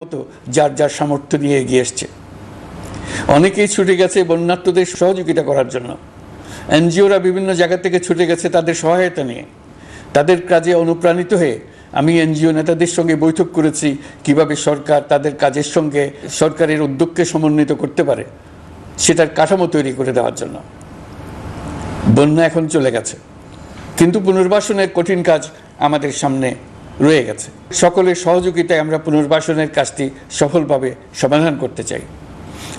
মতো যার যার সামর্থ্য নিয়ে এগিয়ে এসছে। অনেকেই ছুটে গেছে বন্যার্তদের সহযোগিতা করার জন্য। এনজিওরা বিভিন্ন জায়গা থেকে ছুটে গেছে তাদের সহায়তা নিয়ে। তাদের কাজে অনুপ্রাণিত হয়ে আমি এনজিও নেতাদের সঙ্গে বৈঠক করেছি কিভাবে সরকার তাদের কাজের সঙ্গে সরকারের উদ্যোগকে সমন্বিত করতে পারে সেটার কাঠামো তৈরি করে দেওয়ার জন্য। বন্যা এখন চলে গেছে, কিন্তু পুনর্বাসনের কঠিন কাজ আমাদের সামনে রয়ে গেছে। সকলের সহযোগিতায় আমরা পুনর্বাসনের কাজটি সফলভাবে সমাধান করতে চাই।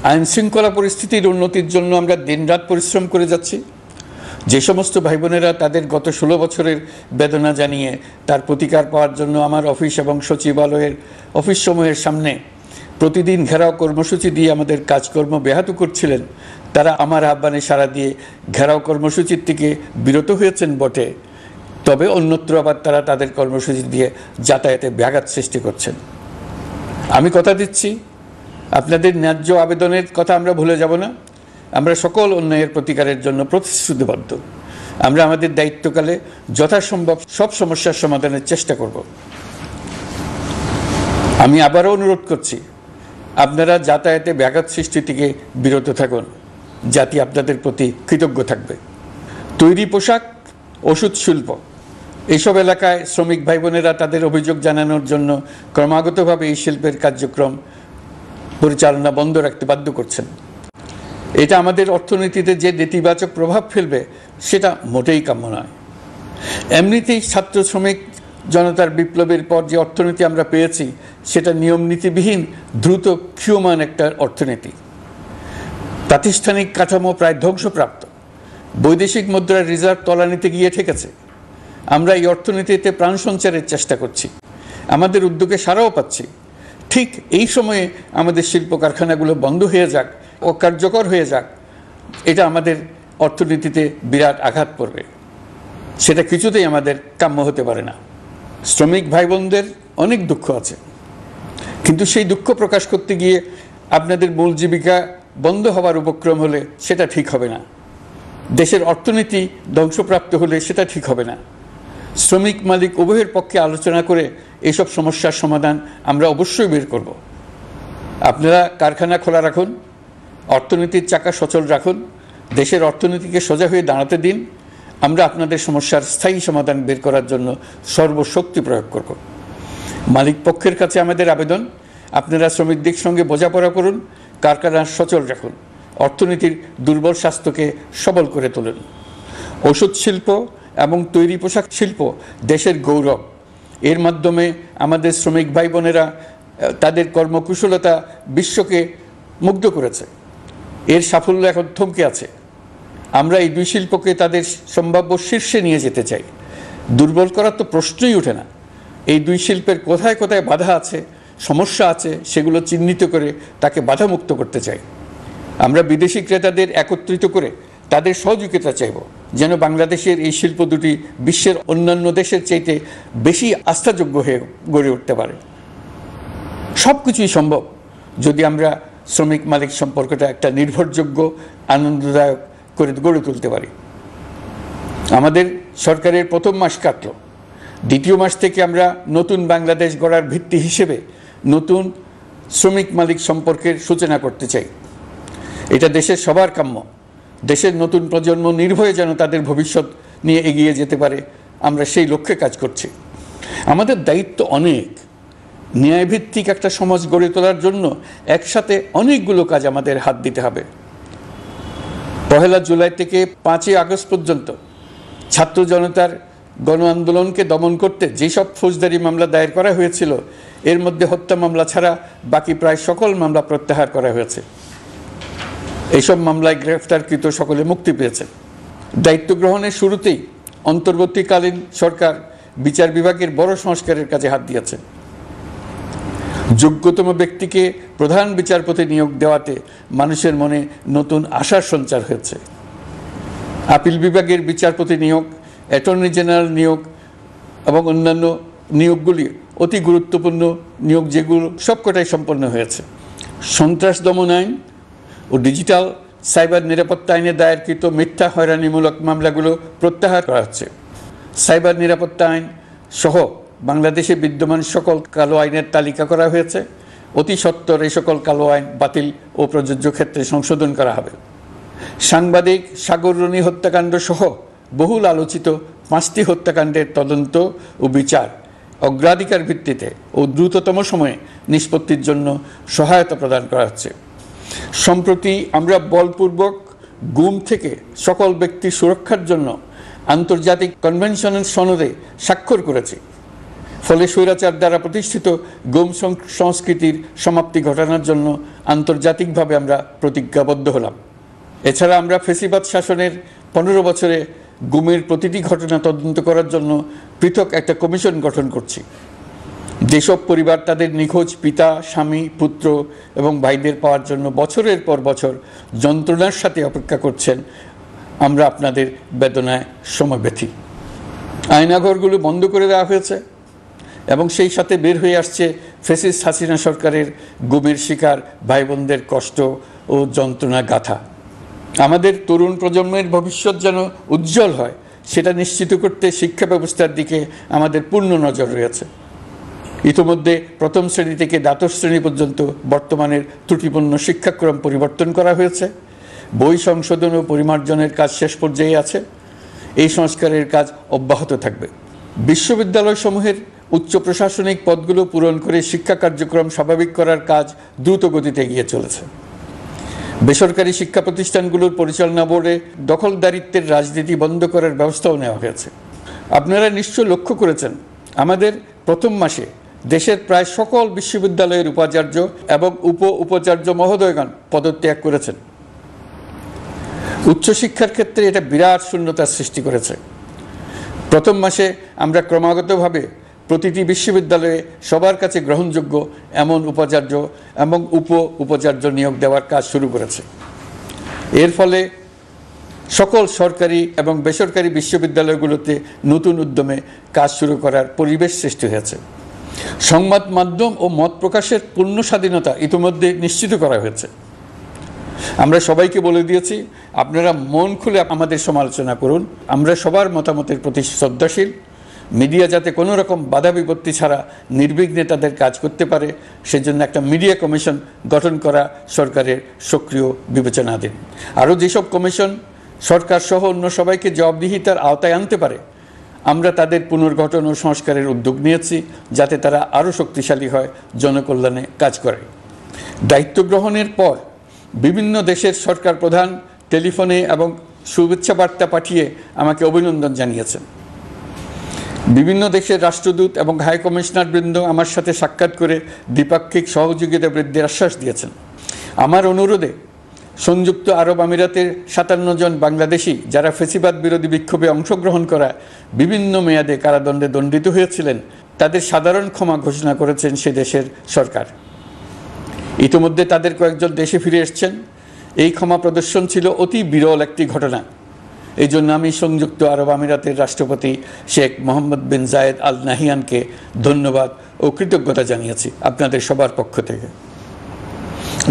আইন শৃঙ্খলা পরিস্থিতির উন্নতির জন্য আমরা দিনরাত পরিশ্রম করে যাচ্ছি। যে সমস্ত ভাই বোনেরা তাদের গত 16 বছরের বেদনা জানিয়ে তার প্রতিকার পাওয়ার জন্য আমার অফিস এবং সচিবালয়ের অফিসসমূহের সামনে প্রতিদিন ঘেরাও কর্মসূচি দিয়ে আমাদের কাজকর্ম ব্যাহত করছিলেন, তারা আমার আহ্বানে সাড়া দিয়ে ঘেরাও কর্মসূচির থেকে বিরত হয়েছেন বটে, তবে অন্যত্র আবার তারা তাদের কর্মসূচি দিয়ে যাতায়াতে ব্যাঘাত সৃষ্টি করছেন। আমি কথা দিচ্ছি, আপনাদের ন্যায্য আবেদনের কথা আমরা ভুলে যাব না। আমরা সকল অন্যায়ের প্রতিকারের জন্য প্রতিশ্রুতিবদ্ধ। আমরা আমাদের দায়িত্বকালে যথাসম্ভব সব সমস্যার সমাধানের চেষ্টা করব। আমি আবারও অনুরোধ করছি, আপনারা যাতায়াতে ব্যাঘাত সৃষ্টি থেকে বিরত থাকুন। জাতি আপনাদের প্রতি কৃতজ্ঞ থাকবে। তৈরি পোশাক, ওষুধ শিল্প, এইসব এলাকায় শ্রমিক ভাই বোনেরা তাদের অভিযোগ জানানোর জন্য ক্রমাগতভাবে এই শিল্পের কার্যক্রম পরিচালনা বন্ধ রাখতে বাধ্য করছেন। এটা আমাদের অর্থনীতিতে যে নেতিবাচক প্রভাব ফেলবে সেটা মোটেই কাম্য নয়। এমনিতেই ছাত্র শ্রমিক জনতার বিপ্লবের পর যে অর্থনীতি আমরা পেয়েছি সেটা নিয়ম নীতিবিহীন দ্রুত ক্ষীয়মান একটা অর্থনীতি। প্রাতিষ্ঠানিক কাঠামো প্রায় ধ্বংসপ্রাপ্ত। বৈদেশিক মুদ্রার রিজার্ভ তলানিতে গিয়ে ঠেকেছে। আমরা এই অর্থনীতিতে প্রাণ সঞ্চারের চেষ্টা করছি, আমাদের উদ্যোগে সাড়াও পাচ্ছি। ঠিক এই সময়ে আমাদের শিল্প কারখানাগুলো বন্ধ হয়ে যাক, অকার্যকর হয়ে যাক, এটা আমাদের অর্থনীতিতে বিরাট আঘাত পড়বে। সেটা কিছুতেই আমাদের কাম্য হতে পারে না। শ্রমিক ভাই বোনদের অনেক দুঃখ আছে, কিন্তু সেই দুঃখ প্রকাশ করতে গিয়ে আপনাদের মূল জীবিকা বন্ধ হওয়ার উপক্রম হলে সেটা ঠিক হবে না। দেশের অর্থনীতি ধ্বংসপ্রাপ্ত হলে সেটা ঠিক হবে না। শ্রমিক মালিক উভয়ের পক্ষে আলোচনা করে এইসব সমস্যার সমাধান আমরা অবশ্যই বের করব। আপনারা কারখানা খোলা রাখুন, অর্থনীতির চাকা সচল রাখুন, দেশের অর্থনীতিকে সোজা হয়ে দাঁড়াতে দিন। আমরা আপনাদের সমস্যার স্থায়ী সমাধান বের করার জন্য সর্বশক্তি প্রয়োগ করব। মালিক পক্ষের কাছে আমাদের আবেদন, আপনারা শ্রমিকদের সঙ্গে বোঝাপড়া করুন, কারখানা সচল রাখুন, অর্থনীতির দুর্বল স্বাস্থ্যকে সবল করে তুলুন। ওষুধ শিল্প এবং তৈরি পোশাক শিল্প দেশের গৌরব। এর মাধ্যমে আমাদের শ্রমিক ভাই বোনেরা তাদের কর্মকুশলতা বিশ্বকে মুগ্ধ করেছে। এর সাফল্য এখন থমকে আছে। আমরা এই দুই শিল্পকে তাদের সম্ভাব্য শীর্ষে নিয়ে যেতে চাই। দুর্বল করার তো প্রশ্নই ওঠে না। এই দুই শিল্পের কোথায় কোথায় বাধা আছে, সমস্যা আছে, সেগুলো চিহ্নিত করে তাকে বাধামুক্ত করতে চাই। আমরা বিদেশি ক্রেতাদের একত্রিত করে তাদের সহযোগিতা চাইব, যেন বাংলাদেশের এই শিল্প দুটি বিশ্বের অন্যান্য দেশের চাইতে বেশি আস্থাযোগ্য হয়ে গড়ে উঠতে পারে। সব কিছুই সম্ভব যদি আমরা শ্রমিক মালিক সম্পর্কটা একটা নির্ভরযোগ্য, আনন্দদায়ক করে গড়ে তুলতে পারি। আমাদের সরকারের প্রথম মাস কাটল, দ্বিতীয় মাস থেকে আমরা নতুন বাংলাদেশ গড়ার ভিত্তি হিসেবে নতুন শ্রমিক মালিক সম্পর্কের সূচনা করতে চাই। এটা দেশের সবার কাম্য। দেশের নতুন প্রজন্ম নির্ভয়ে যেন তাদের ভবিষ্যৎ নিয়ে এগিয়ে যেতে পারে, আমরা সেই লক্ষ্যে কাজ করছি। আমাদের দায়িত্ব অনেক। ন্যায়ভিত্তিক একটা সমাজ গড়ে তোলার জন্য একসাথে অনেকগুলো কাজ আমাদের হাত দিতে হবে। 1 জুলাই থেকে 5 আগস্ট পর্যন্ত ছাত্র জনতার গণ আন্দোলনকে দমন করতে যেসব ফৌজদারি মামলা দায়ের করা হয়েছিল, এর মধ্যে হত্যা মামলা ছাড়া বাকি প্রায় সকল মামলা প্রত্যাহার করা হয়েছে। এইসব মামলায় গ্রেফতারকৃত সকলে মুক্তি পেয়েছে। দায়িত্ব গ্রহণের শুরুতেই অন্তর্বর্তীকালীন সরকার বিচার বিভাগের বড় সংস্কারের কাজে হাত দিয়েছে। যোগ্যতম ব্যক্তিকে প্রধান বিচারপতি নিয়োগ দেওয়াতে মানুষের মনে নতুন আশার সঞ্চার হয়েছে। আপিল বিভাগের বিচারপতি নিয়োগ, অ্যাটর্নি জেনারেল নিয়োগ এবং অন্যান্য নিয়োগগুলি অতি গুরুত্বপূর্ণ নিয়োগ, যেগুলো সবকটাই সম্পন্ন হয়েছে। সন্ত্রাস দমন আইন ও ডিজিটাল সাইবার নিরাপত্তা আইনে দায়েরকৃত মিথ্যা হয়রানিমূলক মামলাগুলো প্রত্যাহার করা হচ্ছে। সাইবার নিরাপত্তা আইন সহ বাংলাদেশে বিদ্যমান সকল কালো আইনের তালিকা করা হয়েছে। অতি সত্বর এই সকল কালো আইন বাতিল ও প্রযোজ্য ক্ষেত্রে সংশোধন করা হবে। সাংবাদিক সাগর রনি হত্যাকাণ্ড সহ বহুল আলোচিত 5টি হত্যাকাণ্ডের তদন্ত ও বিচার অগ্রাধিকার ভিত্তিতে ও দ্রুততম সময়ে নিষ্পত্তির জন্য সহায়তা প্রদান করা হচ্ছে। সম্প্রতি আমরা বলপূর্বক গুম থেকে সকল ব্যক্তির সুরক্ষার জন্য আন্তর্জাতিক কনভেনশনের সনদে স্বাক্ষর করেছি। ফলে স্বৈরাচার দ্বারা প্রতিষ্ঠিত গুম সংস্কৃতির সমাপ্তি ঘটানোর জন্য আন্তর্জাতিকভাবে আমরা প্রতিজ্ঞাবদ্ধ হলাম। এছাড়া আমরা ফেসিবাদ শাসনের 15 বছরে গুমের প্রতিটি ঘটনা তদন্ত করার জন্য পৃথক একটা কমিশন গঠন করছি। যেসব পরিবার তাদের নিখোঁজ পিতা, স্বামী, পুত্র এবং ভাইদের পাওয়ার জন্য বছরের পর বছর যন্ত্রণার সাথে অপেক্ষা করছেন, আমরা আপনাদের বেদনায় সমব্যথী। আয়নাঘরগুলো বন্ধ করে দেওয়া হয়েছে এবং সেই সাথে বের হয়ে আসছে ফ্যাসিস্ট হাসিনা সরকারের গুমের শিকার ভাই বোনদের কষ্ট ও যন্ত্রণা গাথা। আমাদের তরুণ প্রজন্মের ভবিষ্যৎ যেন উজ্জ্বল হয়, সেটা নিশ্চিত করতে শিক্ষা ব্যবস্থার দিকে আমাদের পূর্ণ নজর রয়েছে। ইতিমধ্যে প্রথম শ্রেণী থেকে দ্বাদশ শ্রেণী পর্যন্ত বর্তমানের ত্রুটিপূর্ণ শিক্ষাক্রম পরিবর্তন করা হয়েছে। বই সংশোধন ও পরিমার্জনের কাজ শেষ পর্যায়ে আছে। এই সংস্কারের কাজ অব্যাহত থাকবে। বিশ্ববিদ্যালয়সমূহের উচ্চ প্রশাসনিক পদগুলো পূরণ করে শিক্ষা কার্যক্রম স্বাভাবিক করার কাজ দ্রুত গতিতে এগিয়ে চলেছে। বেসরকারি শিক্ষা প্রতিষ্ঠানগুলোর পরিচালনা বোর্ডে দখলদারিত্বের রাজনীতি বন্ধ করার ব্যবস্থাও নেওয়া হয়েছে। আপনারা নিশ্চয় লক্ষ্য করেছেন, আমাদের প্রথম মাসে দেশের প্রায় সকল বিশ্ববিদ্যালয়ের উপাচার্য এবং উপাচার্য মহোদয়গণ পদত্যাগ করেছেন। উচ্চশিক্ষার ক্ষেত্রে এটা বিরাট শূন্যতার সৃষ্টি করেছে। প্রথম মাসে আমরা ক্রমাগতভাবে প্রতিটি বিশ্ববিদ্যালয়ে সবার কাছে গ্রহণযোগ্য এমন উপাচার্য এবং উপাচার্য নিয়োগ দেওয়ার কাজ শুরু করেছে। এর ফলে সকল সরকারি এবং বেসরকারি বিশ্ববিদ্যালয়গুলোতে নতুন উদ্যমে কাজ শুরু করার পরিবেশ সৃষ্টি হয়েছে। সংবাদ মাধ্যম ও মত প্রকাশের পূর্ণ স্বাধীনতা ইতিমধ্যে নিশ্চিত করা হয়েছে। আমরা সবাইকে বলে দিয়েছি, আপনারা মন খুলে আমাদের সমালোচনা করুন, আমরা সবার মতামতের প্রতি শ্রদ্ধাশীল। মিডিয়া যাতে কোনো রকম বাধা বিপত্তি ছাড়া নির্বিঘ্নে তাদের কাজ করতে পারে, সেজন্য একটা মিডিয়া কমিশন গঠন করা সরকারের সক্রিয় বিবেচনাধীন। আরও যেসব কমিশন সরকার সহ অন্য সবাইকে জবাবদিহিতার আওতায় আনতে পারে, আমরা তাদের পুনর্গঠন ও সংস্কারের উদ্যোগ নিয়েছি, যাতে তারা আরও শক্তিশালী হয়, জনকল্যাণে কাজ করে। দায়িত্ব গ্রহণের পর বিভিন্ন দেশের সরকার প্রধান টেলিফোনে এবং শুভেচ্ছা বার্তা পাঠিয়ে আমাকে অভিনন্দন জানিয়েছেন। বিভিন্ন দেশের রাষ্ট্রদূত এবং হাই কমিশনার বৃন্দ আমার সাথে সাক্ষাৎ করে দ্বিপাক্ষিক সহযোগিতা বৃদ্ধির আশ্বাস দিয়েছেন। আমার অনুরোধে সংযুক্ত আরব আমিরাতের 57 জন বাংলাদেশি যারা ফেসিবাদ বিরোধী বিক্ষোভে অংশগ্রহণ করা বিভিন্ন মেয়াদে কারাদণ্ডে দণ্ডিত হয়েছিলেন, তাদের সাধারণ ক্ষমা ঘোষণা করেছেন সে দেশের সরকার। ইতিমধ্যে তাদের কয়েকজন দেশে ফিরে এসেছেন। এই ক্ষমা প্রদর্শন ছিল অতি বিরল একটি ঘটনা। এই জন্য আমি সংযুক্ত আরব আমিরাতের রাষ্ট্রপতি শেখ মোহাম্মদ বিন জায়েদ আল নাহিয়ানকে ধন্যবাদ ও কৃতজ্ঞতা জানিয়েছি আপনাদের সবার পক্ষ থেকে।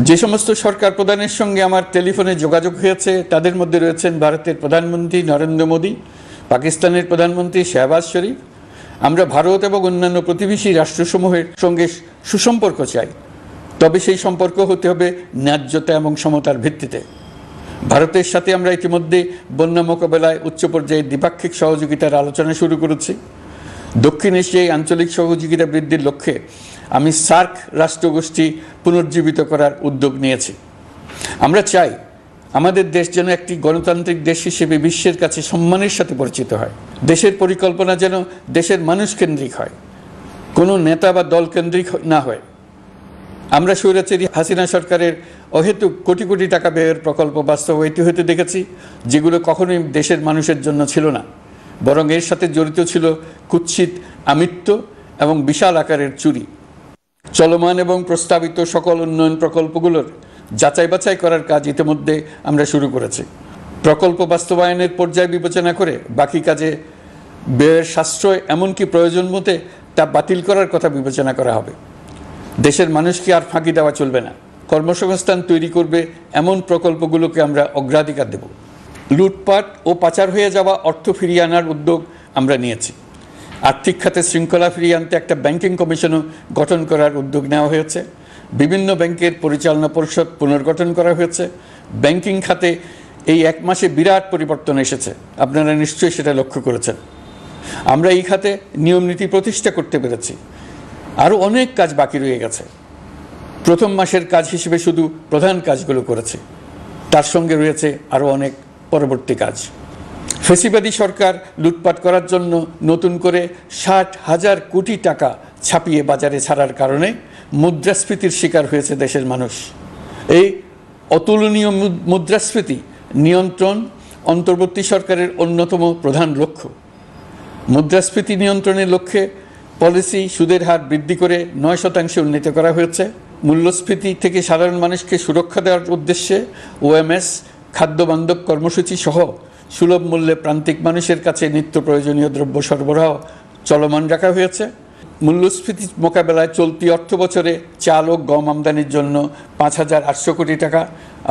যে সমস্ত সরকার প্রধানের সঙ্গে আমার টেলিফোনে যোগাযোগ হয়েছে, তাদের মধ্যে রয়েছেন ভারতের প্রধানমন্ত্রী নরেন্দ্র মোদী, পাকিস্তানের প্রধানমন্ত্রী শাহবাজ শরীফ। আমরা ভারত এবং অন্যান্য প্রতিবেশী রাষ্ট্রসমূহের সঙ্গে সুসম্পর্ক চাই, তবে সেই সম্পর্ক হতে হবে ন্যায্যতা এবং সমতার ভিত্তিতে। ভারতের সাথে আমরা ইতিমধ্যে বন্যা মোকাবেলায় উচ্চ পর্যায়ে দ্বিপাক্ষিক সহযোগিতার আলোচনা শুরু করেছি। দক্ষিণ এশিয়ায় আঞ্চলিক সহযোগিতা বৃদ্ধির লক্ষ্যে আমি সার্ক রাষ্ট্রগোষ্ঠী পুনর্জীবিত করার উদ্যোগ নিয়েছি। আমরা চাই আমাদের দেশ যেন একটি গণতান্ত্রিক দেশ হিসেবে বিশ্বের কাছে সম্মানের সাথে পরিচিত হয়। দেশের পরিকল্পনা যেন দেশের মানুষ কেন্দ্রিক হয়, কোনো নেতা বা দল কেন্দ্রিক না হয়। আমরা স্বৈরাচারী হাসিনা সরকারের অহেতুক কোটি কোটি টাকা ব্যয়ের প্রকল্প বাস্তবায়িত হতে দেখেছি, যেগুলো কখনোই দেশের মানুষের জন্য ছিল না, বরং এর সাথে জড়িত ছিল কুৎসিত আমিত্ব এবং বিশাল আকারের চুরি। চলমান এবং প্রস্তাবিত সকল উন্নয়ন প্রকল্পগুলোর যাচাই বাছাই করার কাজ ইতিমধ্যে আমরা শুরু করেছি। প্রকল্প বাস্তবায়নের পর্যায় বিবেচনা করে বাকি কাজে ব্যয়ের সাশ্রয় এমনকি প্রয়োজন মতে তা বাতিল করার কথা বিবেচনা করা হবে। দেশের মানুষকে আর ফাঁকি দেওয়া চলবে না। কর্মসংস্থান তৈরি করবে এমন প্রকল্পগুলোকে আমরা অগ্রাধিকার দেব। লুটপাট ও পাচার হয়ে যাওয়া অর্থ ফিরিয়ে আনার উদ্যোগ আমরা নিয়েছি। আর্থিক খাতে শৃঙ্খলা ফিরিয়ে আনতে একটা ব্যাংকিং কমিশনও গঠন করার উদ্যোগ নেওয়া হয়েছে। বিভিন্ন ব্যাংকের পরিচালনা পরিষদ পুনর্গঠন করা হয়েছে। ব্যাংকিং খাতে এই এক মাসে বিরাট পরিবর্তন এসেছে, আপনারা নিশ্চয়ই সেটা লক্ষ্য করেছেন। আমরা এই খাতে নিয়ম নীতি প্রতিষ্ঠা করতে পেরেছি। আরও অনেক কাজ বাকি রয়ে গেছে। প্রথম মাসের কাজ হিসেবে শুধু প্রধান কাজগুলো করেছে, তার সঙ্গে রয়েছে আরও অনেক পরবর্তী কাজ। ফেসিবাদী সরকার লুটপাট করার জন্য নতুন করে 60,000 কোটি টাকা ছাপিয়ে বাজারে ছাড়ার কারণে মুদ্রাস্ফীতির শিকার হয়েছে দেশের মানুষ। এই অতুলনীয় মুদ্রাস্ফীতি নিয়ন্ত্রণ অন্তর্বর্তী সরকারের অন্যতম প্রধান লক্ষ্য। মুদ্রাস্ফীতি নিয়ন্ত্রণের লক্ষ্যে পলিসি সুদের হার বৃদ্ধি করে 9% উন্নীত করা হয়েছে। মূল্যস্ফীতি থেকে সাধারণ মানুষকে সুরক্ষা দেওয়ার উদ্দেশ্যে ওএমএস খাদ্যবান্ধব কর্মসূচি সহ সুলভ মূল্যে প্রান্তিক মানুষের কাছে নিত্য প্রয়োজনীয় দ্রব্য সরবরাহ চলমান রাখা হয়েছে। মূল্যস্ফীতি মোকাবেলায় চলতি অর্থ বছরে চাল ও গম আমদানির জন্য 5,800 কোটি টাকা,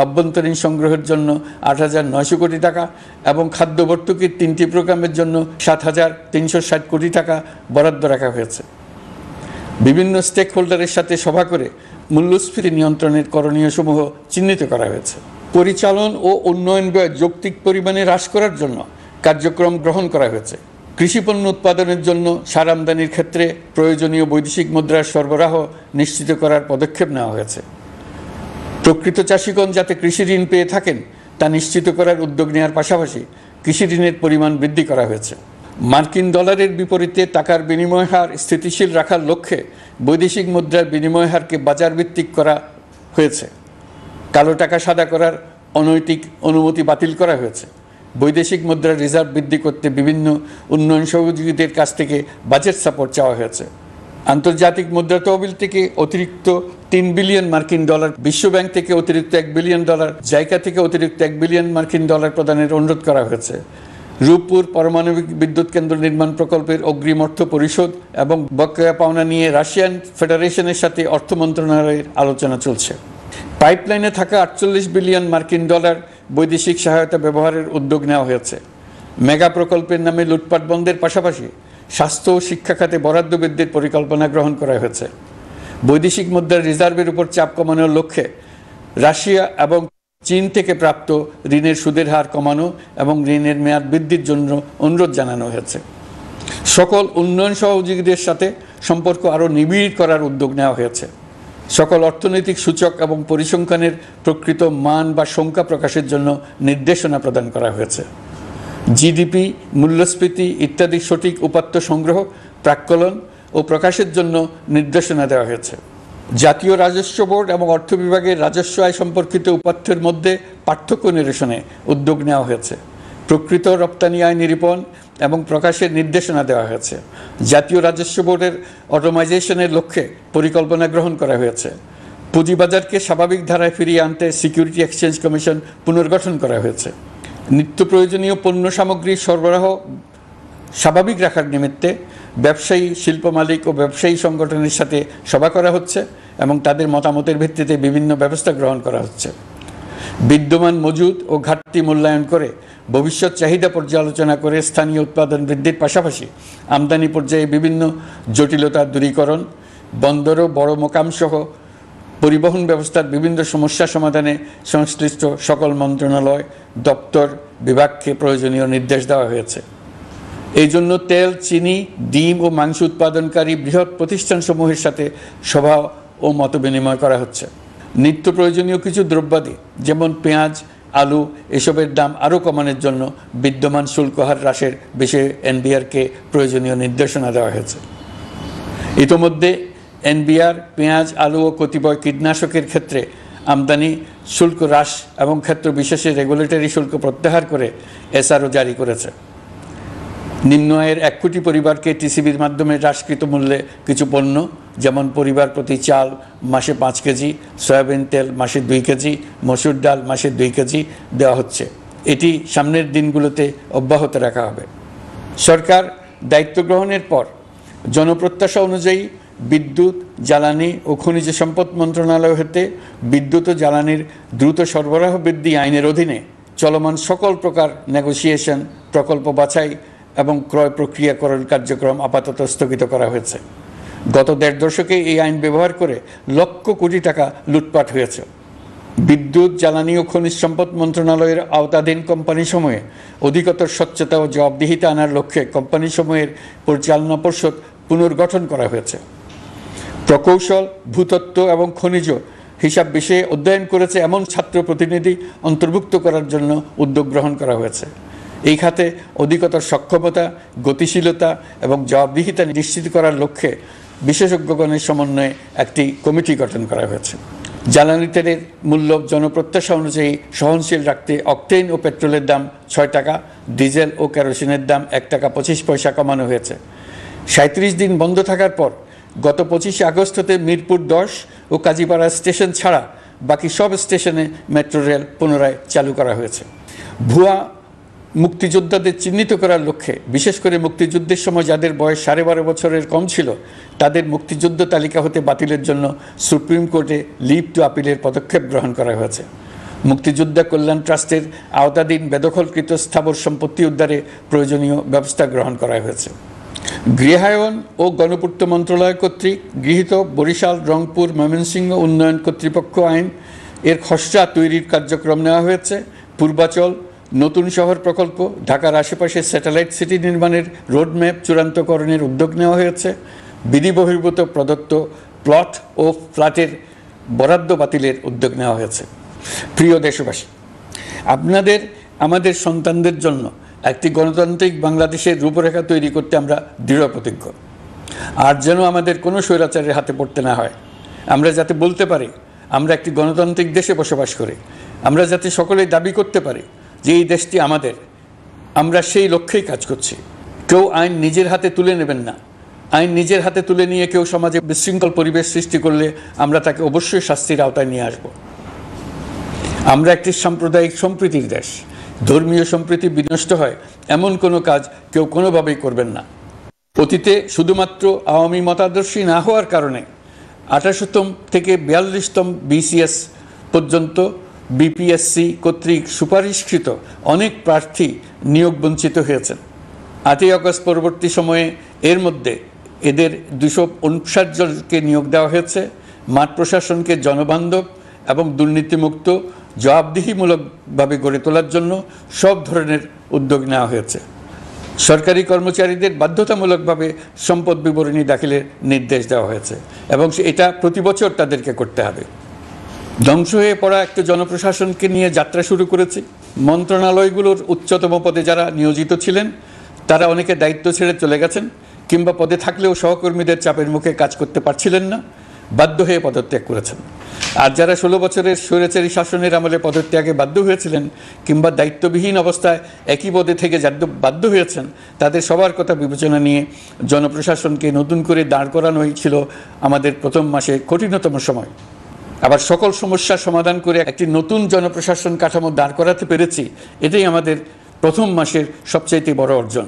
আভ্যন্তরীণ সংগ্রহের জন্য 8,900 কোটি টাকা এবং খাদ্য ভর্তুকির 3টি প্রোগ্রামের জন্য 7,360 কোটি টাকা বরাদ্দ রাখা হয়েছে। বিভিন্ন স্টেক হোল্ডারের সাথে সভা করে মূল্যস্ফীতি নিয়ন্ত্রণের করণীয়সমূহ চিহ্নিত করা হয়েছে। পরিচালন ও উন্নয়ন ব্যয় যৌক্তিক পরিমাণে হ্রাস করার জন্য কার্যক্রম গ্রহণ করা হয়েছে। কৃষিপণ্য উৎপাদনের জন্য সার আমদানির ক্ষেত্রে প্রয়োজনীয় বৈদেশিক মুদ্রার সরবরাহ নিশ্চিত করার পদক্ষেপ নেওয়া হয়েছে। প্রকৃত চাষিগণ যাতে কৃষি ঋণ পেয়ে থাকেন তা নিশ্চিত করার উদ্যোগ নেওয়ার পাশাপাশি কৃষি ঋণের পরিমাণ বৃদ্ধি করা হয়েছে। মার্কিন ডলারের বিপরীতে টাকার বিনিময় হার স্থিতিশীল রাখার লক্ষ্যে বৈদেশিক মুদ্রার বিনিময় হারকে বাজারভিত্তিক করা হয়েছে। কালো টাকা সাদা করার অনৈতিক অনুমতি বাতিল করা হয়েছে। বৈদেশিক মুদ্রার রিজার্ভ বৃদ্ধি করতে বিভিন্ন উন্নয়ন সহযোগীদের কাছ থেকে বাজেট সাপোর্ট চাওয়া হয়েছে। আন্তর্জাতিক মুদ্রা তহবিল থেকে অতিরিক্ত 3 বিলিয়ন মার্কিন ডলার, বিশ্বব্যাংক থেকে অতিরিক্ত 1 বিলিয়ন ডলার, জাইকা থেকে অতিরিক্ত 1 বিলিয়ন মার্কিন ডলার প্রদানের অনুরোধ করা হয়েছে। রূপপুর পারমাণবিক বিদ্যুৎ কেন্দ্র নির্মাণ প্রকল্পের অগ্রিম অর্থ পরিশোধ এবং বকেয়া পাওনা নিয়ে রাশিয়ান ফেডারেশনের সাথে অর্থ মন্ত্রণালয়ের আলোচনা চলছে। পাইপলাইনে থাকা 48 বিলিয়ন মার্কিন ডলার বৈদেশিক সহায়তা ব্যবহারের উদ্যোগ নেওয়া হয়েছে। মেগা প্রকল্পের নামে লুটপাট বন্ধের পাশাপাশি স্বাস্থ্য ও শিক্ষা খাতে বরাদ্দ বৃদ্ধির পরিকল্পনা গ্রহণ করা হয়েছে। বৈদেশিক মুদ্রার রিজার্ভের উপর চাপ কমানোর লক্ষ্যে রাশিয়া এবং চীন থেকে প্রাপ্ত ঋণের সুদের হার কমানো এবং ঋণের মেয়াদ বৃদ্ধির জন্য অনুরোধ জানানো হয়েছে। সকল উন্নয়ন সহযোগীদের সাথে সম্পর্ক আরও নিবিড় করার উদ্যোগ নেওয়া হয়েছে। সকল অর্থনৈতিক সূচক এবং পরিসংখ্যানের প্রকৃত মান বা সংখ্যা প্রকাশের জন্য নির্দেশনা প্রদান করা হয়েছে। জিডিপি, মূল্যস্ফীতি ইত্যাদি সঠিক উপাত্ত সংগ্রহ, প্রাক্কলন ও প্রকাশের জন্য নির্দেশনা দেওয়া হয়েছে। জাতীয় রাজস্ব বোর্ড এবং অর্থ বিভাগের রাজস্ব আয় সম্পর্কিত উপাত্তের মধ্যে পার্থক্য নিরসনে উদ্যোগ নেওয়া হয়েছে। প্রকৃত রপ্তানি আয় নিরূপণ এবং প্রকাশের নির্দেশনা দেওয়া হয়েছে। জাতীয় রাজস্ব বোর্ডের অটোমাইজেশনের লক্ষ্যে পরিকল্পনা গ্রহণ করা হয়েছে। পুঁজিবাজারকে স্বাভাবিক ধারায় ফিরিয়ে আনতে সিকিউরিটি এক্সচেঞ্জ কমিশন পুনর্গঠন করা হয়েছে। নিত্য প্রয়োজনীয় পণ্য সামগ্রীর সরবরাহ স্বাভাবিক রাখার নিমিত্তে ব্যবসায়ী, শিল্প মালিক ও ব্যবসায়ী সংগঠনের সাথে সভা করা হচ্ছে এবং তাদের মতামতের ভিত্তিতে বিভিন্ন ব্যবস্থা গ্রহণ করা হচ্ছে। বিদ্যমান মজুদ ও ঘাটতি মূল্যায়ন করে ভবিষ্যৎ চাহিদা পর্যালোচনা করে স্থানীয় উৎপাদন বৃদ্ধির পাশাপাশি আমদানি পর্যায়ে বিভিন্ন জটিলতা দূরীকরণ, বন্দর ও বড় মোকাম সহ পরিবহন ব্যবস্থার বিভিন্ন সমস্যা সমাধানে সংশ্লিষ্ট সকল মন্ত্রণালয়, দপ্তর, বিভাগকে প্রয়োজনীয় নির্দেশ দেওয়া হয়েছে। এই জন্য তেল, চিনি, ডিম ও মাংস উৎপাদনকারী বৃহৎ প্রতিষ্ঠানসমূহের সাথে সভা ও মতবিনিময় করা হচ্ছে। নিত্য প্রয়োজনীয় কিছু দ্রব্যাদি যেমন পেঁয়াজ, আলু এসবের দাম আরও কমানোর জন্য বিদ্যমান শুল্ক হার হ্রাসের বিষয়ে এনবিআরকে প্রয়োজনীয় নির্দেশনা দেওয়া হয়েছে। ইতোমধ্যে এনবিআর পেঁয়াজ, আলু ও কতিপয় কীটনাশকের ক্ষেত্রে আমদানি শুল্ক হ্রাস এবং ক্ষেত্র বিশেষে রেগুলেটরি শুল্ক প্রত্যাহার করে এসআরও জারি করেছে। নিম্ন আয়ের 1 কোটি পরিবারকে টিসিবির মাধ্যমে হ্রাসকৃত মূল্যে কিছু পণ্য যেমন পরিবার প্রতি চাল মাসে 5 কেজি, সয়াবিন তেল মাসে 2 কেজি, মসুর ডাল মাসে 2 কেজি দেওয়া হচ্ছে। এটি সামনের দিনগুলোতে অব্যাহত রাখা হবে। সরকার দায়িত্ব গ্রহণের পর জনপ্রত্যাশা অনুযায়ী বিদ্যুৎ, জ্বালানি ও খনিজ সম্পদ মন্ত্রণালয় হতে বিদ্যুৎ ও জ্বালানির দ্রুত সরবরাহ বৃদ্ধি আইনের অধীনে চলমান সকল প্রকার নেগোসিয়েশন, প্রকল্প বাছাই এবং ক্রয় প্রক্রিয়াকরণ কার্যক্রম আপাতত স্থগিত করা হয়েছে। গত ১.৫ দশকে এই আইন ব্যবহার করে লক্ষ কোটি টাকা লুটপাট হয়েছে। বিদ্যুৎ, জ্বালানি ও খনিজ সম্পদ মন্ত্রণালয়ের আওতাধীন কোম্পানিসমূহে অধিকতর স্বচ্ছতা ও জবাবদিহিতা আনার লক্ষ্যে কোম্পানিসমূহের পরিচালনা পর্ষদ পুনর্গঠন করা হয়েছে। প্রকৌশল, ভূতত্ত্ব এবং খনিজ হিসাব বিষয়ে অধ্যয়ন করেছে এমন ছাত্র প্রতিনিধি অন্তর্ভুক্ত করার জন্য উদ্যোগ গ্রহণ করা হয়েছে। এই খাতে অধিকতর সক্ষমতা, গতিশীলতা এবং জবাবদিহিতা নিশ্চিত করার লক্ষ্যে বিশেষজ্ঞগণের সমন্বয়ে একটি কমিটি গঠন করা হয়েছে। জ্বালানি তেলের মূল্য জনপ্রত্যাশা অনুযায়ী সহনশীল রাখতে অকটেন ও পেট্রোলের দাম ৬ টাকা, ডিজেল ও কেরোসিনের দাম ১ টাকা ২৫ পয়সা কমানো হয়েছে। ৩৭ দিন বন্ধ থাকার পর গত ২৫ আগস্ট হতে মিরপুর ১০ ও কাজীপাড়া স্টেশন ছাড়া বাকি সব স্টেশনে মেট্রো রেল পুনরায় চালু করা হয়েছে। ভুয়া মুক্তিযোদ্ধাদের চিহ্নিত করার লক্ষ্যে বিশেষ করে মুক্তিযুদ্ধের সময় যাদের বয়স ১২.৫ বছরের কম ছিল তাদের মুক্তিযুদ্ধ তালিকা হতে বাতিলের জন্য সুপ্রিম কোর্টে লিভ টু আপিলের পদক্ষেপ গ্রহণ করা হয়েছে। মুক্তিযোদ্ধা কল্যাণ ট্রাস্টের আওতাধীন বেদখলকৃত স্থাবর সম্পত্তি উদ্ধারে প্রয়োজনীয় ব্যবস্থা গ্রহণ করা হয়েছে। গৃহায়ন ও গণপূর্ত মন্ত্রণালয় কর্তৃক গৃহীত বরিশাল, রংপুর, ময়মনসিংহ উন্নয়ন কর্তৃপক্ষ আইন এর খসড়া তৈরির কার্যক্রম নেওয়া হয়েছে। পূর্বাচল নতুন শহর প্রকল্প, ঢাকার আশেপাশে স্যাটেলাইট সিটি নির্মাণের রোডম্যাপ চূড়ান্তকরণের উদ্যোগ নেওয়া হয়েছে। বিধি বহির্ভূত প্রদত্ত প্লট ও ফ্ল্যাটের বরাদ্দ বাতিলের উদ্যোগ নেওয়া হয়েছে। প্রিয় দেশবাসী, আপনাদের আমাদের সন্তানদের জন্য একটি গণতান্ত্রিক বাংলাদেশের রূপরেখা তৈরি করতে আমরা দৃঢ় প্রতিজ্ঞ। আর যেন আমাদের কোনো স্বৈরাচারের হাতে পড়তে না হয়। আমরা যাতে বলতে পারি আমরা একটি গণতান্ত্রিক দেশে বসবাস করি, আমরা যাতে সকলেই দাবি করতে পারি যে এই দেশটি আমাদের, আমরা সেই লক্ষ্যেই কাজ করছি। কেউ আইন নিজের হাতে তুলে নেবেন না। আইন নিজের হাতে তুলে নিয়ে কেউ সমাজে বিশৃঙ্খল পরিবেশ সৃষ্টি করলে আমরা তাকে অবশ্যই শাস্তির আওতায় নিয়ে আসব। আমরা একটি সাম্প্রদায়িক সম্প্রীতির দেশ। ধর্মীয় সম্প্রীতি বিনষ্ট হয় এমন কোনো কাজ কেউ কোনোভাবেই করবেন না। অতীতে শুধুমাত্র আওয়ামী মতাদর্শী না হওয়ার কারণে ২৮তম থেকে ৪২তম BCS পর্যন্ত BPSC কর্তৃক সুপারিশকৃত অনেক প্রার্থী নিয়োগ বঞ্চিত হয়েছেন। ৮ই আগস্ট পরবর্তী সময়ে এর মধ্যে এদের ২৫৯ জনকে নিয়োগ দেওয়া হয়েছে। মাঠ প্রশাসনকে জনবান্ধব এবং দুর্নীতিমুক্ত জবাবদিহিমূলকভাবে গড়ে তোলার জন্য সব ধরনের উদ্যোগ নেওয়া হয়েছে। সরকারি কর্মচারীদের বাধ্যতামূলকভাবে সম্পদ বিবরণী দাখিলের নির্দেশ দেওয়া হয়েছে এবং এটা প্রতি বছর তাদেরকে করতে হবে। ধ্বংস হয়ে পড়া একটা জনপ্রশাসনকে নিয়ে যাত্রা শুরু করেছি। মন্ত্রণালয়গুলোর উচ্চতম পদে যারা নিয়োজিত ছিলেন তারা অনেকে দায়িত্ব ছেড়ে চলে গেছেন, কিংবা পদে থাকলেও সহকর্মীদের চাপের মুখে কাজ করতে পারছিলেন না, বাধ্য হয়ে পদত্যাগ করেছেন। আর যারা ১৬ বছরের স্বৈরাচারী শাসনের আমলে পদত্যাগে বাধ্য হয়েছিলেন কিংবা দায়িত্ববিহীন অবস্থায় একই পদে থেকে বাধ্য হয়েছেন, তাদের সবার কথা বিবেচনা নিয়ে জনপ্রশাসনকে নতুন করে দাঁড় করানোই ছিল আমাদের প্রথম মাসে কঠিনতম সময়। আবার সকল সমস্যার সমাধান করে একটি নতুন জনপ্রশাসন কাঠামো দাঁড় করাতে পেরেছি, এটাই আমাদের প্রথম মাসের সবচাইতে বড় অর্জন।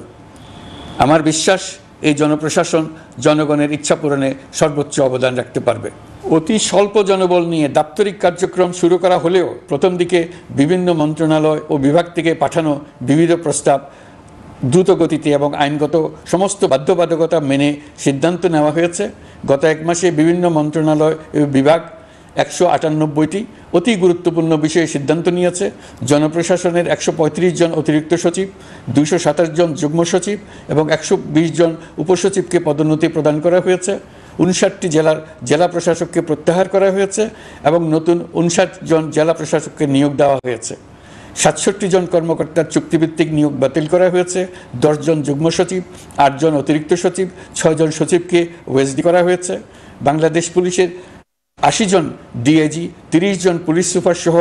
আমার বিশ্বাস এই জনপ্রশাসন জনগণের ইচ্ছা পূরণে সর্বোচ্চ অবদান রাখতে পারবে। অতি স্বল্প জনবল নিয়ে দাপ্তরিক কার্যক্রম শুরু করা হলেও প্রথম দিকে বিভিন্ন মন্ত্রণালয় ও বিভাগ থেকে পাঠানো বিবিধ প্রস্তাব দ্রুত গতিতে এবং আইনগত সমস্ত বাধ্যবাধকতা মেনে সিদ্ধান্ত নেওয়া হয়েছে। গত এক মাসে বিভিন্ন মন্ত্রণালয় ও বিভাগ ১৯৮টি অতি গুরুত্বপূর্ণ বিষয়ে সিদ্ধান্ত নিয়েছে। জনপ্রশাসনের ১৩৫ জন অতিরিক্ত সচিব, ২২৭ জন যুগ্ম সচিব এবং ১২০ জন উপসচিবকে পদোন্নতি প্রদান করা হয়েছে। ৫৯টি জেলা প্রশাসককে প্রত্যাহার করা হয়েছে এবং নতুন ৫৯ জন জেলা প্রশাসককে নিয়োগ দেওয়া হয়েছে। ৬৭ জন কর্মকর্তার চুক্তিভিত্তিক নিয়োগ বাতিল করা হয়েছে। ১০ জন যুগ্ম সচিব, ৮ জন অতিরিক্ত সচিব, ৬ জন সচিবকে ওএসডি করা হয়েছে। বাংলাদেশ পুলিশের ৮০ জন ডিআইজি, ৩০ জন পুলিশ সুপার সহ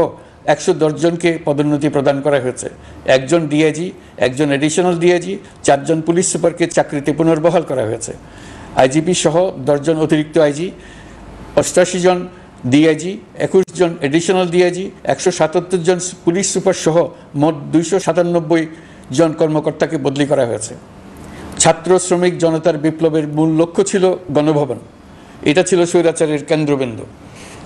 ১১০ জনকে পদোন্নতি প্রদান করা হয়েছে। ১ জন ডিআইজি, ১ জন এডিশনাল ডিআইজি, ৪ জন পুলিশ সুপারকে চাকরিতে পুনর্বহাল করা হয়েছে। আইজিপি সহ ১০ জন অতিরিক্ত আইজি, ৮৮ জন ডিআইজি, ২১ জন এডিশনাল ডিআইজি, ১৭৭ জন পুলিশ সুপার সহ মোট ২৯৭ জন কর্মকর্তাকে বদলি করা হয়েছে। ছাত্র শ্রমিক জনতার বিপ্লবের মূল লক্ষ্য ছিল গণভবন। এটা ছিল স্বৈরাচারের কেন্দ্রবিন্দু।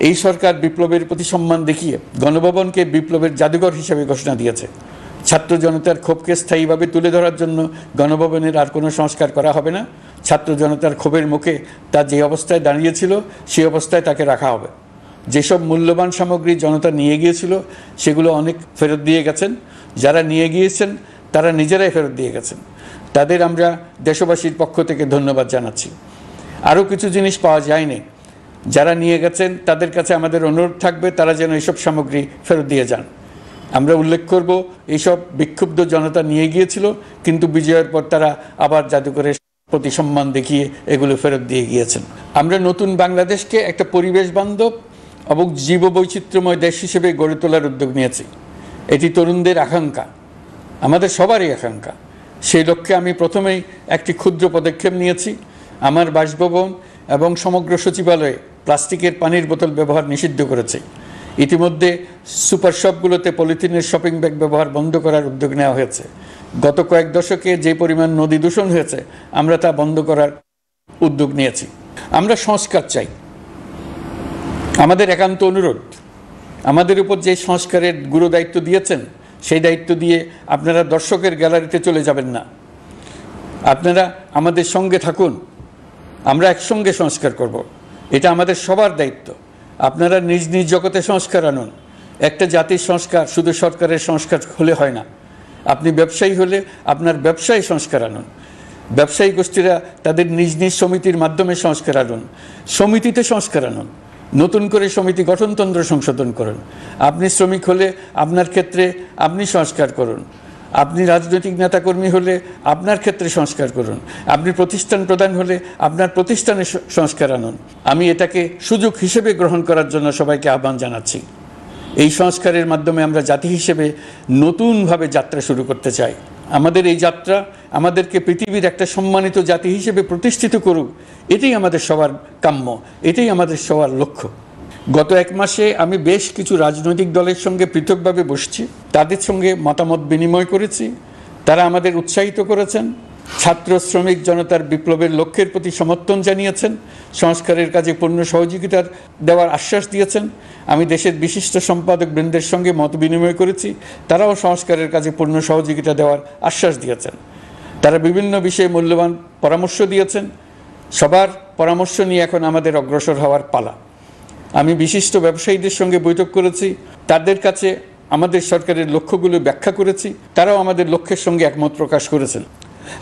এই সরকার বিপ্লবের প্রতি সম্মান দেখিয়ে গণভবনকে বিপ্লবের জাদুঘর হিসেবে ঘোষণা দিয়েছে। ছাত্র জনতার ক্ষোভকে স্থায়ীভাবে তুলে ধরার জন্য গণভবনের আর কোনো সংস্কার করা হবে না। ছাত্র জনতার ক্ষোভের মুখে তা যে অবস্থায় দাঁড়িয়েছিল সেই অবস্থায় তাকে রাখা হবে। যেসব মূল্যবান সামগ্রী জনতা নিয়ে গিয়েছিল সেগুলো অনেক ফেরত দিয়ে গেছেন। যারা নিয়ে গিয়েছেন তারা নিজেরাই ফেরত দিয়ে গেছেন, তাদের আমরা দেশবাসীর পক্ষ থেকে ধন্যবাদ জানাচ্ছি। আরও কিছু জিনিস পাওয়া যায়নি, যারা নিয়ে গেছেন তাদের কাছে আমাদের অনুরোধ থাকবে তারা যেন এইসব সামগ্রী ফেরত দিয়ে যান। আমরা উল্লেখ করব এইসব বিক্ষুব্ধ জনতা নিয়ে গিয়েছিল, কিন্তু বিজয়ের পর তারা আবার জাদুঘরের প্রতি সম্মান দেখিয়ে এগুলো ফেরত দিয়ে গিয়েছেন। আমরা নতুন বাংলাদেশকে একটা পরিবেশ বান্ধব এবং জীববৈচিত্র্যময় দেশ হিসেবে গড়ে তোলার উদ্যোগ নিয়েছি। এটি তরুণদের আকাঙ্ক্ষা, আমাদের সবারই আকাঙ্ক্ষা। সেই লক্ষ্যে আমি প্রথমেই একটি ক্ষুদ্র পদক্ষেপ নিয়েছি। আমার বাসভবন এবং সমগ্র সচিবালয়ে প্লাস্টিকের পানির বোতল ব্যবহার নিষিদ্ধ করেছে। ইতিমধ্যে সুপার শপগুলোতে পলিথিনের শপিং ব্যাগ ব্যবহার বন্ধ করার উদ্যোগ নেওয়া হয়েছে। গত কয়েক দশকে যে পরিমাণ নদী দূষণ হয়েছে আমরা তা বন্ধ করার উদ্যোগ নিয়েছি। আমরা সংস্কার চাই, আমাদের একান্ত অনুরোধ। আমাদের উপর যে সংস্কারের গুরু দায়িত্ব দিয়েছেন সেই দায়িত্ব দিয়ে আপনারা দর্শকের গ্যালারিতে চলে যাবেন না, আপনারা আমাদের সঙ্গে থাকুন। আমরা একসঙ্গে সংস্কার করব, এটা আমাদের সবার দায়িত্ব। আপনারা নিজ নিজ জগতে সংস্কার আনুন। একটা জাতির সংস্কার শুধু সরকারের সংস্কার হলে হয় না। আপনি ব্যবসায়ী হলে আপনার ব্যবসায়ী সংস্কার আনুন। ব্যবসায়ী গোষ্ঠীরা তাদের নিজ নিজ সমিতির মাধ্যমে সংস্কার আনুন। সমিতিতে সংস্কার আনুন, নতুন করে সমিতি গঠনতন্ত্র সংশোধন করুন। আপনি শ্রমিক হলে আপনার ক্ষেত্রে আপনি সংস্কার করুন। আপনি রাজনৈতিক নেতাকর্মী হলে আপনার ক্ষেত্রে সংস্কার করুন। আপনি প্রতিষ্ঠান প্রধান হলে আপনার প্রতিষ্ঠানে সংস্কার আনুন। আমি এটাকে সুযোগ হিসেবে গ্রহণ করার জন্য সবাইকে আহ্বান জানাচ্ছি। এই সংস্কারের মাধ্যমে আমরা জাতি হিসেবে নতুনভাবে যাত্রা শুরু করতে চাই। আমাদের এই যাত্রা আমাদেরকে পৃথিবীর একটা সম্মানিত জাতি হিসেবে প্রতিষ্ঠিত করুক, এটাই আমাদের সবার কাম্য, এটাই আমাদের সবার লক্ষ্য। গত এক মাসে আমি বেশ কিছু রাজনৈতিক দলের সঙ্গে পৃথকভাবে বসছি, তাদের সঙ্গে মতামত বিনিময় করেছি। তারা আমাদের উৎসাহিত করেছেন, ছাত্র শ্রমিক জনতার বিপ্লবের লক্ষ্যের প্রতি সমর্থন জানিয়েছেন, সংস্কারের কাজে পূর্ণ সহযোগিতার দেওয়ার আশ্বাস দিয়েছেন। আমি দেশের বিশিষ্ট সম্পাদক বৃন্দের সঙ্গে মত বিনিময় করেছি, তারাও সংস্কারের কাজে পূর্ণ সহযোগিতা দেওয়ার আশ্বাস দিয়েছেন। তারা বিভিন্ন বিষয়ে মূল্যবান পরামর্শ দিয়েছেন। সবার পরামর্শ নিয়ে এখন আমাদের অগ্রসর হওয়ার পালা। আমি বিশিষ্ট ব্যবসায়ীদের সঙ্গে বৈঠক করেছি, তাদের কাছে আমাদের সরকারের লক্ষ্যগুলো ব্যাখ্যা করেছি, তারাও আমাদের লক্ষ্যের সঙ্গে একমত প্রকাশ করেছেন।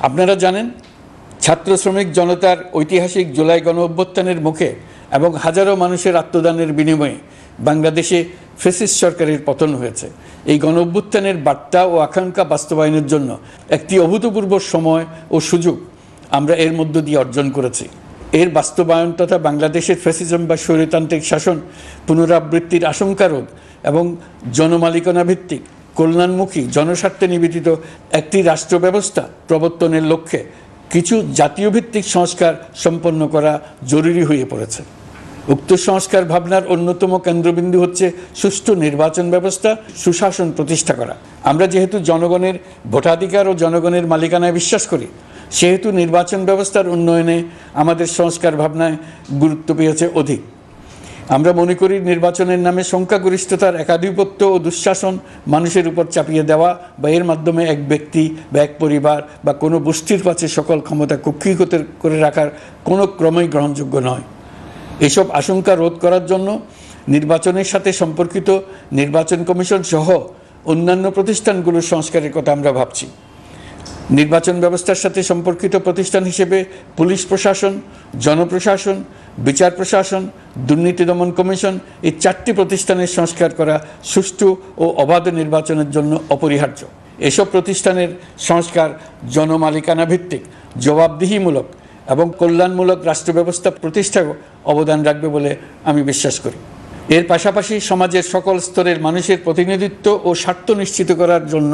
আপনারা জানেন, ছাত্র শ্রমিক জনতার ঐতিহাসিক জুলাই গণ অভ্যুত্থানের মুখে এবং হাজারো মানুষের আত্মদানের বিনিময়ে বাংলাদেশে ফ্যাসিস্ট সরকারের পতন হয়েছে। এই গণ অভ্যুত্থানের বার্তা ও আকাঙ্ক্ষা বাস্তবায়নের জন্য একটি অভূতপূর্ব সময় ও সুযোগ আমরা এর মধ্য দিয়ে অর্জন করেছি। এর বাস্তবায়ন তথা বাংলাদেশের ফ্যাসিজম বা স্বৈরতান্ত্রিক শাসন পুনরাবৃত্তির আশঙ্কা রোধ এবং জনমালিকানা ভিত্তিক কল্যাণমুখী জনস্বার্থে নিবেদিত একটি রাষ্ট্র ব্যবস্থা প্রবর্তনের লক্ষ্যে কিছু জাতীয় ভিত্তিক সংস্কার সম্পন্ন করা জরুরি হয়ে পড়েছে। উক্ত সংস্কার ভাবনার অন্যতম কেন্দ্রবিন্দু হচ্ছে সুষ্ঠু নির্বাচন ব্যবস্থা, সুশাসন প্রতিষ্ঠা করা। আমরা যেহেতু জনগণের ভোটাধিকার ও জনগণের মালিকানায় বিশ্বাস করি, সেহেতু নির্বাচন ব্যবস্থার উন্নয়নে আমাদের সংস্কার ভাবনায় গুরুত্ব পেয়েছে অধিক। আমরা মনে করি নির্বাচনের নামে সংখ্যাগরিষ্ঠতার একাধিপত্য ও দুঃশাসন মানুষের উপর চাপিয়ে দেওয়া বা এর মাধ্যমে এক ব্যক্তি বা এক পরিবার বা কোনো গোষ্ঠীর কাছে সকল ক্ষমতা কুক্ষিগত করে রাখার কোনো ক্রমেই গ্রহণযোগ্য নয়। এসব আশঙ্কা রোধ করার জন্য নির্বাচনের সাথে সম্পর্কিত নির্বাচন কমিশন সহ অন্যান্য প্রতিষ্ঠানগুলোর সংস্কারের কথা আমরা ভাবছি। নির্বাচন ব্যবস্থার সাথে সম্পর্কিত প্রতিষ্ঠান হিসেবে পুলিশ প্রশাসন, জনপ্রশাসন, বিচার প্রশাসন, দুর্নীতি দমন কমিশন এই 4টি প্রতিষ্ঠানের সংস্কার করা সুষ্ঠু ও অবাধ নির্বাচনের জন্য অপরিহার্য। এসব প্রতিষ্ঠানের সংস্কার জনমালিকানা ভিত্তিক, জবাবদিহিমূলক এবং কল্যাণমূলক রাষ্ট্র ব্যবস্থা প্রতিষ্ঠায় অবদান রাখবে বলে আমি বিশ্বাস করি। এর পাশাপাশি সমাজের সকল স্তরের মানুষের প্রতিনিধিত্ব ও স্বার্থ নিশ্চিত করার জন্য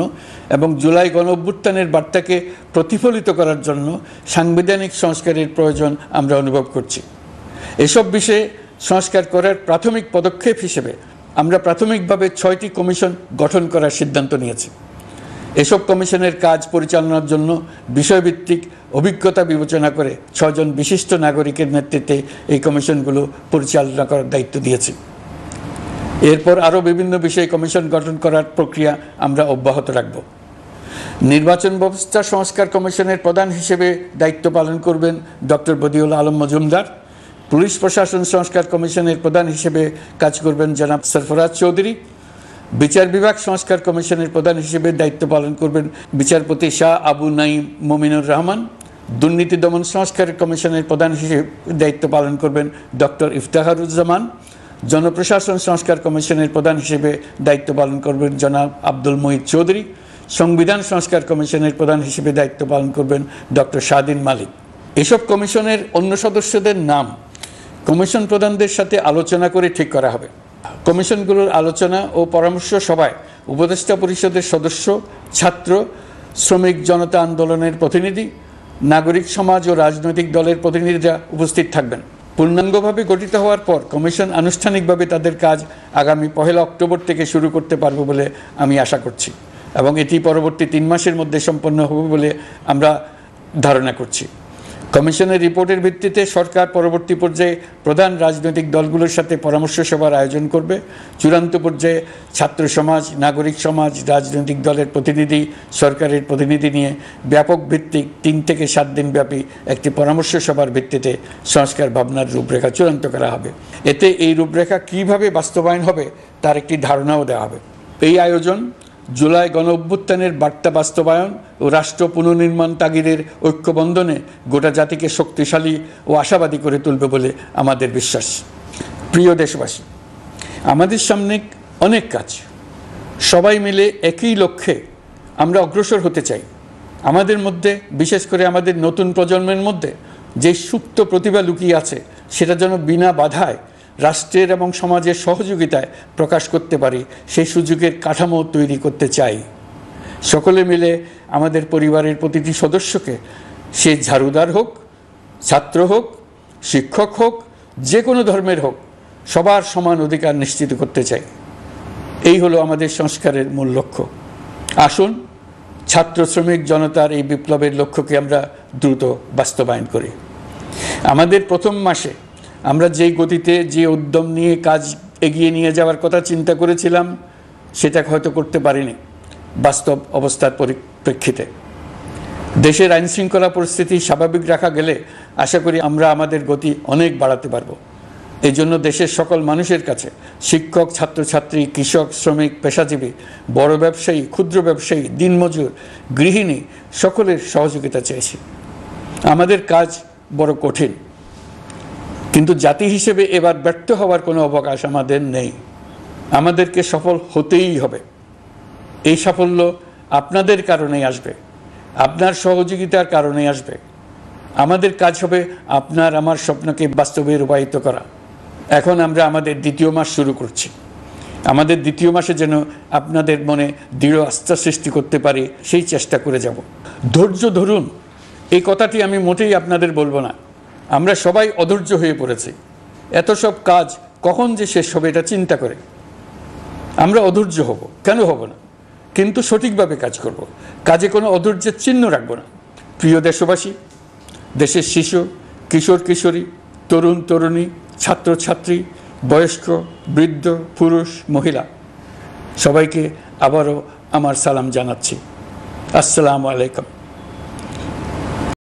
এবং জুলাই গণ অভ্যুত্থানের বার্তাকে প্রতিফলিত করার জন্য সাংবিধানিক সংস্কারের প্রয়োজন আমরা অনুভব করছি। এসব বিষয়ে সংস্কার করার প্রাথমিক পদক্ষেপ হিসেবে আমরা প্রাথমিকভাবে 6টি কমিশন গঠন করার সিদ্ধান্ত নিয়েছি। এসব কমিশনের কাজ পরিচালনার জন্য বিষয়ভিত্তিক অভিজ্ঞতা বিবেচনা করে 6 জন বিশিষ্ট নাগরিকের নেতৃত্বে এই কমিশনগুলো পরিচালনা করার দায়িত্ব দিয়েছি। এরপর আরও বিভিন্ন বিষয়ে কমিশন গঠন করার প্রক্রিয়া আমরা অব্যাহত রাখব। নির্বাচন ব্যবস্থা সংস্কার কমিশনের প্রধান হিসেবে দায়িত্ব পালন করবেন ডক্টর বদিউল আলম মজুমদার। পুলিশ প্রশাসন সংস্কার কমিশনের প্রধান হিসেবে কাজ করবেন জনাব সরফরাজ চৌধুরী। বিচার বিভাগ সংস্কার কমিশনের প্রধান হিসেবে দায়িত্ব পালন করবেন বিচারপতি শাহ আবু নাঈম মমিনুর রহমান। দুর্নীতি দমন সংস্কার কমিশনের প্রধান হিসেবে দায়িত্ব পালন করবেন ডক্টর ইফতেখারুজ্জামান। জনপ্রশাসন সংস্কার কমিশনের প্রধান হিসেবে দায়িত্ব পালন করবেন জনাব আব্দুল মুহিত চৌধুরী। সংবিধান সংস্কার কমিশনের প্রধান হিসেবে দায়িত্ব পালন করবেন ডক্টর শাহদিন মালিক। এসব কমিশনের অন্য সদস্যদের নাম কমিশন প্রধানদের সাথে আলোচনা করে ঠিক করা হবে। কমিশনগুলোর আলোচনা ও পরামর্শ সভায় উপদেষ্টা পরিষদের সদস্য, ছাত্র, শ্রমিক জনতা আন্দোলনের প্রতিনিধি, নাগরিক সমাজ ও রাজনৈতিক দলের প্রতিনিধিরা উপস্থিত থাকবেন। পূর্ণাঙ্গভাবে গঠিত হওয়ার পর কমিশন আনুষ্ঠানিকভাবে তাদের কাজ আগামী 1 অক্টোবর থেকে শুরু করতে পারবে বলে আমি আশা করছি এবং এটি পরবর্তী 3 মাসের মধ্যে সম্পন্ন হবে বলে আমরা ধারণা করছি। কমিশনের রিপোর্টের ভিত্তিতে সরকার পরবর্তী পর্যায়ে প্রধান রাজনৈতিক দলগুলোর সাথে পরামর্শ সভার আয়োজন করবে। চূড়ান্ত পর্যায়ে ছাত্র সমাজ, নাগরিক সমাজ, রাজনৈতিক দলের প্রতিনিধি, সরকারের প্রতিনিধি নিয়ে ব্যাপক ভিত্তিক 3 থেকে 7 দিন ব্যাপী একটি পরামর্শ সভার ভিত্তিতে সংস্কার ভাবনার রূপরেখা চূড়ান্ত করা হবে। এতে এই রূপরেখা কীভাবে বাস্তবায়ন হবে তার একটি ধারণাও দেওয়া হবে। এই আয়োজন জুলাই গণ অভ্যুত্থানের বার্তা বাস্তবায়ন ও রাষ্ট্র পুনর্নির্মাণ তাগিদের ঐক্যবন্ধনে গোটা জাতিকে শক্তিশালী ও আশাবাদী করে তুলবে বলে আমাদের বিশ্বাস। প্রিয় দেশবাসী, আমাদের সামনে অনেক কাজ। সবাই মিলে একই লক্ষ্যে আমরা অগ্রসর হতে চাই। আমাদের মধ্যে, বিশেষ করে আমাদের নতুন প্রজন্মের মধ্যে যে সুপ্ত প্রতিভা লুকিয়ে আছে সেটা যেন বিনা বাধায় রাষ্ট্রের এবং সমাজের সহযোগিতায় প্রকাশ করতে পারি, সেই সুযোগের কাঠামো তৈরি করতে চাই। সকলে মিলে আমাদের পরিবারের প্রতিটি সদস্যকে, সে ঝাড়ুদার হোক, ছাত্র হোক, শিক্ষক হোক, যে কোনো ধর্মের হোক, সবার সমান অধিকার নিশ্চিত করতে চাই। এই হলো আমাদের সংস্কারের মূল লক্ষ্য। আসুন ছাত্র শ্রমিক জনতার এই বিপ্লবের লক্ষ্যকে আমরা দ্রুত বাস্তবায়ন করি। আমাদের প্রথম মাসে আমরা যেই গতিতে, যে উদ্যম নিয়ে কাজ এগিয়ে নিয়ে যাওয়ার কথা চিন্তা করেছিলাম সেটা হয়তো করতে পারিনি বাস্তব অবস্থার পরিপ্রেক্ষিতে। দেশের আইনশৃঙ্খলা পরিস্থিতি স্বাভাবিক রাখা গেলে আশা করি আমরা আমাদের গতি অনেক বাড়াতে পারব। এই জন্য দেশের সকল মানুষের কাছে, শিক্ষক, ছাত্রছাত্রী, কৃষক, শ্রমিক, পেশাজীবী, বড় ব্যবসায়ী, ক্ষুদ্র ব্যবসায়ী, দিনমজুর, গৃহিণী, সকলের সহযোগিতা চেয়েছি। আমাদের কাজ বড় কঠিন, কিন্তু জাতি হিসেবে এবার ব্যর্থ হওয়ার কোনো অবকাশ আমাদের নেই। আমাদেরকে সফল হতেই হবে। এই সাফল্য আপনাদের কারণেই আসবে, আপনার সহযোগিতার কারণেই আসবে। আমাদের কাজ হবে আপনার আমার স্বপ্নকে বাস্তবে রূপায়িত করা। এখন আমরা আমাদের 2য় মাস শুরু করছি। আমাদের 2য় মাসে যেন আপনাদের মনে দৃঢ় আস্থা সৃষ্টি করতে পারি, সেই চেষ্টা করে যাব। ধৈর্য ধরুন, এই কথাটি আমি মোটেই আপনাদের বলবো না। আমরা সবাই অধৈর্য হয়ে পড়েছি। এত সব কাজ কখন যে শেষ হবে এটা চিন্তা করে আমরা অধৈর্য হব, কেন হব না? কিন্তু সঠিকভাবে কাজ করব, কাজে কোনো অধৈর্যের চিহ্ন রাখব না। প্রিয় দেশবাসী, দেশের শিশু, কিশোর কিশোরী, তরুণ তরুণী, ছাত্রছাত্রী, বয়স্ক, বৃদ্ধ, পুরুষ, মহিলা, সবাইকে আবারও আমার সালাম জানাচ্ছি। আসসালামু আলাইকুম।